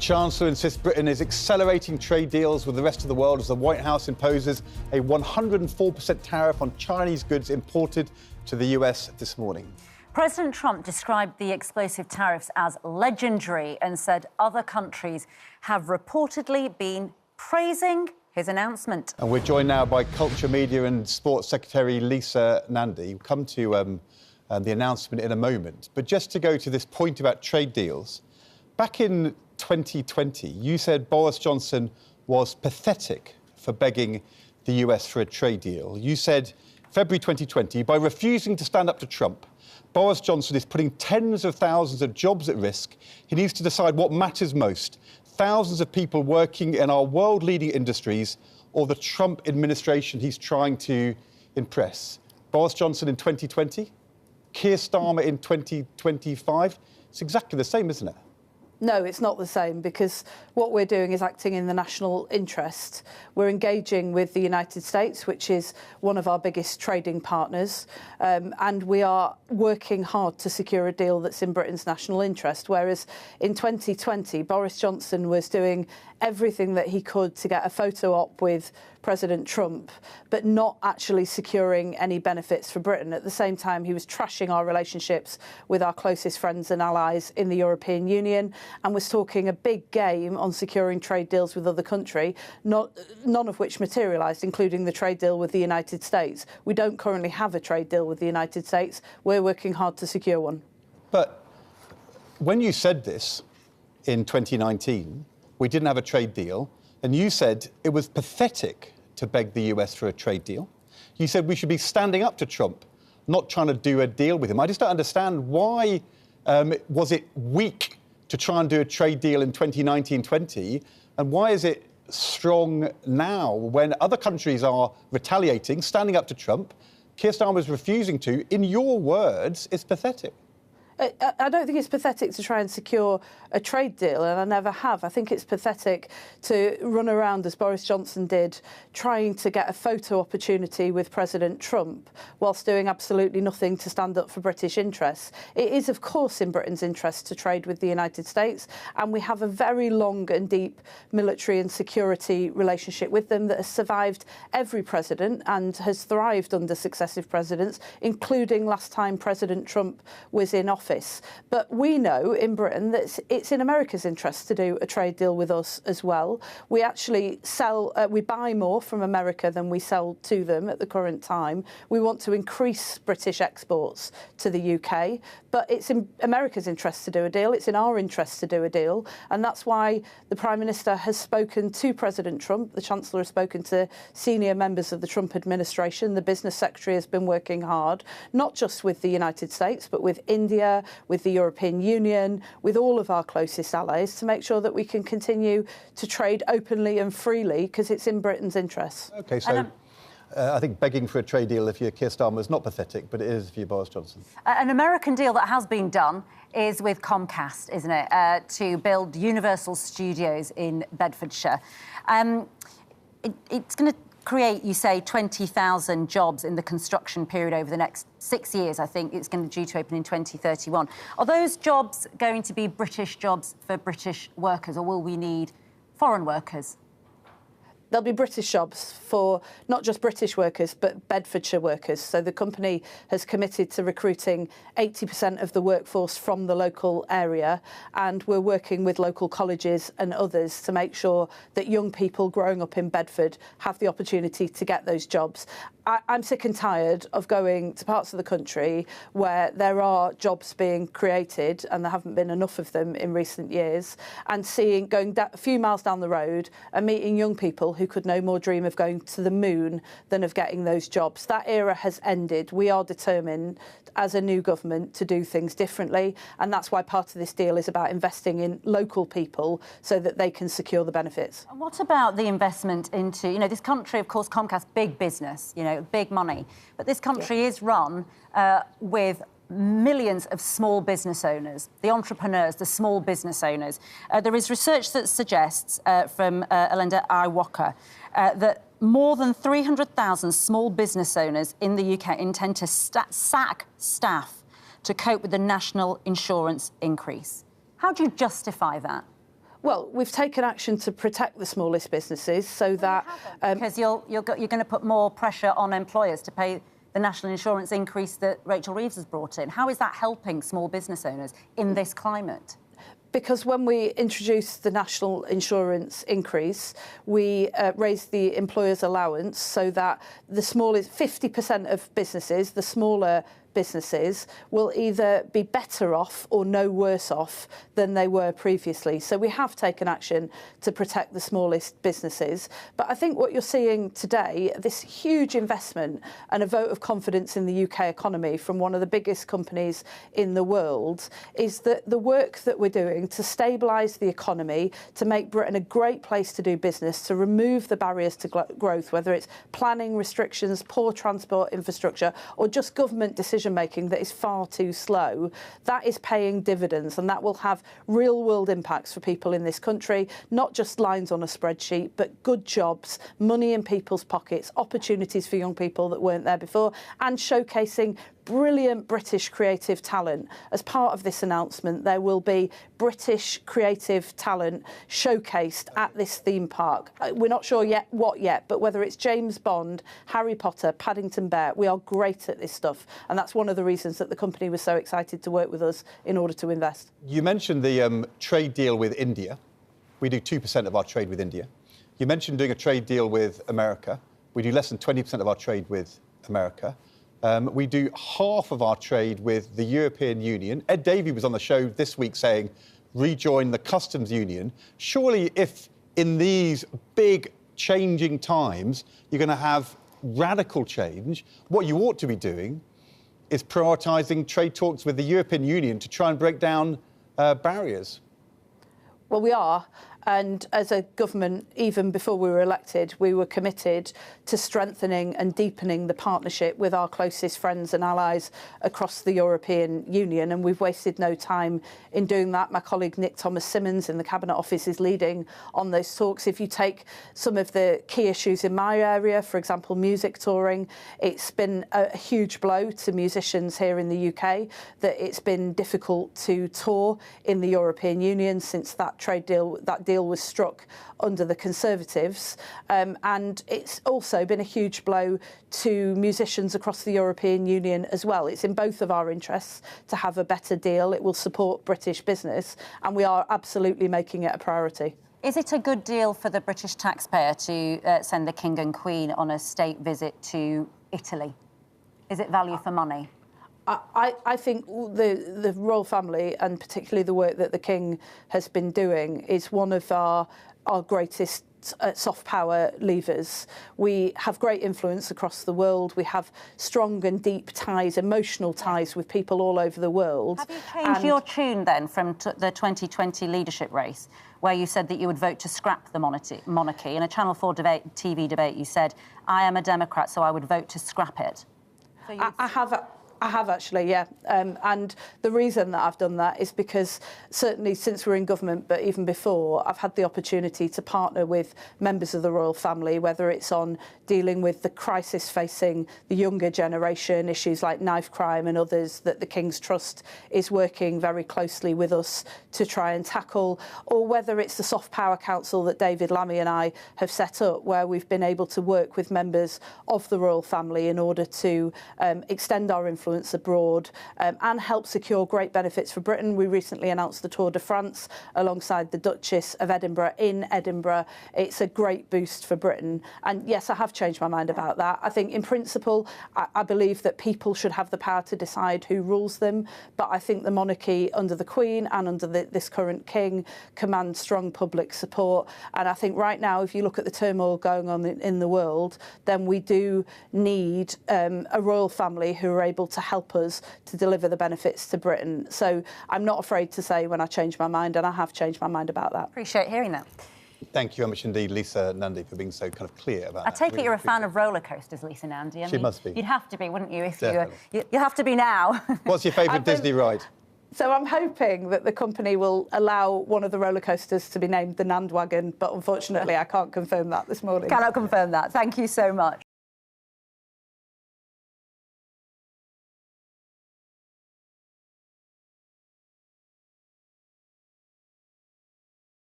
Chancellor insists Britain is accelerating trade deals with the rest of the world as the White House imposes a 104% tariff on Chinese goods imported to the US this morning. President Trump described the explosive tariffs as legendary and said other countries have reportedly been praising his announcement. And we're joined now by Culture, Media and Sports Secretary Lisa Nandy. We'll come to the announcement in a moment. But just to go to this point about trade deals, back in 2020, you said Boris Johnson was pathetic for begging the US for a trade deal. You said, February 2020, by refusing to stand up to Trump, Boris Johnson is putting tens of thousands of jobs at risk. He needs to decide what matters most: thousands of people working in our world-leading industries or the Trump administration he's trying to impress. Boris Johnson in 2020, Keir Starmer in 2025. It's exactly the same, isn't it? No, it's not the same, because what we're doing is acting in the national interest. We're engaging with the United States, which is one of our biggest trading partners, and we are working hard to secure a deal that's in Britain's national interest, whereas in 2020, Boris Johnson was doing everything that he could to get a photo op with President Trump, but not actually securing any benefits for Britain. At the same time, he was trashing our relationships with our closest friends and allies in the European Union and was talking a big game on securing trade deals with other countries, none of which materialised, including the trade deal with the United States. We don't currently have a trade deal with the United States. We're working hard to secure one. But when you said this in 2019, we didn't have a trade deal, and you said it was pathetic to beg the US for a trade deal. You said we should be standing up to Trump, not trying to do a deal with him. I just don't understand why was it weak to try and do a trade deal in 2019-20, and why is it strong now when other countries are retaliating, standing up to Trump? Keir Starmer was refusing to. In your words, it's pathetic. I don't think it's pathetic to try and secure a trade deal, and I never have. I think it's pathetic to run around, as Boris Johnson did, trying to get a photo opportunity with President Trump whilst doing absolutely nothing to stand up for British interests. It is, of course, in Britain's interest to trade with the United States, and we have a very long and deep military and security relationship with them that has survived every president and has thrived under successive presidents, including last time President Trump was in office. But we know in Britain that it's in America's interest to do a trade deal with us as well. We actually we buy more from America than we sell to them at the current time. We want to increase British exports to the UK, but it's in America's interest to do a deal. It's in our interest to do a deal. And that's why the Prime Minister has spoken to President Trump. The Chancellor has spoken to senior members of the Trump administration. The Business Secretary has been working hard, not just with the United States, but with India, with the European Union, with all of our closest allies, to make sure that we can continue to trade openly and freely, because it's in Britain's interests. OK, so I think begging for a trade deal if you're Keir Starmer is not pathetic, but it is if you're Boris Johnson. An American deal that has been done is with Comcast, isn't it, to build Universal Studios in Bedfordshire. It's going to create, you say, 20,000 jobs in the construction period over the next 6 years. I think it's going to due to open in 2031. Are those jobs going to be British jobs for British workers, or will we need foreign workers? There'll be British jobs for not just British workers, but Bedfordshire workers. So the company has committed to recruiting 80% of the workforce from the local area, and we're working with local colleges and others to make sure that young people growing up in Bedford have the opportunity to get those jobs. I'm sick and tired of going to parts of the country where there are jobs being created, and there haven't been enough of them in recent years, and going a few miles down the road and meeting young people who could no more dream of going to the moon than of getting those jobs. That era has ended. We are determined as a new government to do things differently, and that's why part of this deal is about investing in local people so that they can secure the benefits. And what about the investment into, this country, of course, Comcast, big business, big money, but this country is run with millions of small business owners, the entrepreneurs, the small business owners. There is research that suggests from Elenda Iwaka that more than 300,000 small business owners in the UK intend to sack staff to cope with the national insurance increase. How do you justify that? Well, we've taken action to protect the smallest businesses so that... because you're going to put more pressure on employers to pay the national insurance increase that Rachel Reeves has brought in. How is that helping small business owners in this climate? Because when we introduced the national insurance increase, we raised the employer's allowance so that the smallest 50% of businesses, the smaller businesses, will either be better off or no worse off than they were previously. So we have taken action to protect the smallest businesses. But I think what you're seeing today, this huge investment and a vote of confidence in the UK economy from one of the biggest companies in the world, is that the work that we're doing to stabilise the economy, to make Britain a great place to do business, to remove the barriers to growth, whether it's planning restrictions, poor transport infrastructure, or just government decision making that is far too slow, that is paying dividends, and that will have real world impacts for people in this country, not just lines on a spreadsheet, but good jobs, money in people's pockets, opportunities for young people that weren't there before, and showcasing brilliant British creative talent. As part of this announcement, there will be British creative talent showcased at this theme park. We're not sure yet what yet, but whether it's James Bond, Harry Potter, Paddington Bear, we are great at this stuff. And that's one of the reasons that the company was so excited to work with us in order to invest. You mentioned the trade deal with India. We do 2% of our trade with India. You mentioned doing a trade deal with America. We do less than 20% of our trade with America. We do half of our trade with the European Union. Ed Davey was on the show this week saying, rejoin the customs union. Surely if in these big changing times you're going to have radical change, what you ought to be doing is prioritising trade talks with the European Union to try and break down barriers. Well, we are. And as a government, even before we were elected, we were committed to strengthening and deepening the partnership with our closest friends and allies across the European Union. And we've wasted no time in doing that. My colleague Nick Thomas-Symonds in the Cabinet Office is leading on those talks. If you take some of the key issues in my area, for example, music touring, it's been a huge blow to musicians here in the UK that it's been difficult to tour in the European Union since that deal was struck under the Conservatives, and it's also been a huge blow to musicians across the European Union as well. It's in both of our interests to have a better deal. It will support British business, and we are absolutely making it a priority. Is it a good deal for the British taxpayer to send the King and Queen on a state visit to Italy? Is it value for money? I think the royal family, and particularly the work that the King has been doing, is one of our greatest soft power levers. We have great influence across the world. We have strong and deep ties, emotional ties with people all over the world. Have you changed your tune then from the 2020 leadership race, where you said that you would vote to scrap the monarchy? In a Channel 4 TV debate, you said, I am a Democrat, so I would vote to scrap it. I have actually, yeah. And the reason that I've done that is because certainly since we're in government, but even before, I've had the opportunity to partner with members of the royal family, whether it's on dealing with the crisis facing the younger generation, issues like knife crime and others that the King's Trust is working very closely with us to try and tackle, or whether it's the Soft Power Council that David Lammy and I have set up, where we've been able to work with members of the royal family in order to extend our influence abroad and help secure great benefits for Britain. We recently announced the Tour de France alongside the Duchess of Edinburgh in Edinburgh. It's a great boost for Britain. And yes, I have changed my mind about that. I think in principle, I believe that people should have the power to decide who rules them. But I think the monarchy under the Queen and under this current King commands strong public support. And I think right now, if you look at the turmoil going on in the world, then we do need a royal family who are able to help us to deliver the benefits to Britain. So I'm not afraid to say when I change my mind, and I have changed my mind about that. Appreciate hearing that. Thank you very much indeed, Lisa Nandy, for being so kind of clear about that. I take it you're a fan of roller coasters, Lisa Nandy. She must be. You'd have to be, wouldn't you? If Definitely. you have to be now. What's your favourite Disney ride? So I'm hoping that the company will allow one of the roller coasters to be named the Nandwagon, but unfortunately I can't confirm that this morning. Cannot confirm that. Thank you so much.